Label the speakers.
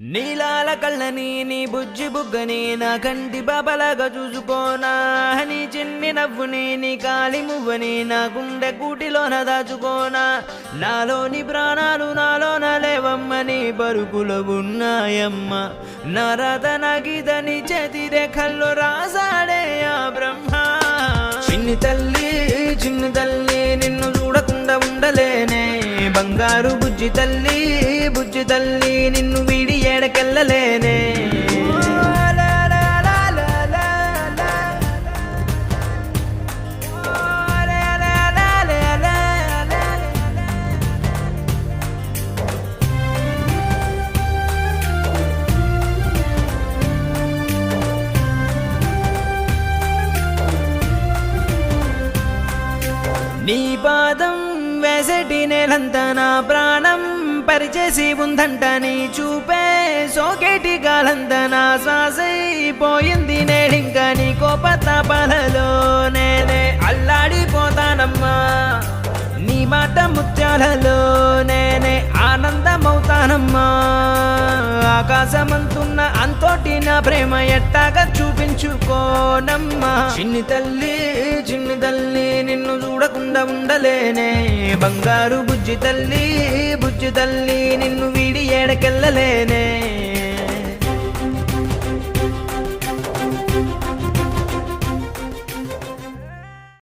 Speaker 1: నీలాల కళ్ళని నీ బుజ్జి బుగ్గని నా కంటి బాబలాగా చూసుకోనా నీ చిన్ని నవ్వుని నీ కాలి మువ్వని నా గుండె కూటిలోన దాచుకోనా నాలోని ప్రాణాలు నాలోన లేవమ్మని పరుకులో ఉన్నాయమ్మ నా రాత నా గీత నీ చేతి రేఖల్లో రాసాడే ఆ బ్రహ్మ చిన్ని తల్లి నిన్ను చూడకుండా ఉండలేనే బంగారు బుజ్జి తల్లి నిన్ను వీడి ఏడకెళ్ళలేనే నీ పాదం వేసటి నేలంతా నా ప్రాణం పరిచేసి ఉందంట నీ చూపే సోకేటి గాలంతా నా శ్వాసైపోయింది నేడింకా నీ కోపతాపాలలో నేనే అల్లాడిపోతానమ్మా నీ మాట ముత్యాలలో నేనే ఆనందమవుతానమ్మా ఆకాశమంతున్న అంతోటి నా ప్రేమ ఎట్టాగా చూపించుకోనమ్మా చిన్ని తల్లి నిన్ను చూడకుండా ఉండలేనే బంగారు బుజ్జి తల్లి నిన్ను వీడి ఏడకెళ్ళలేనే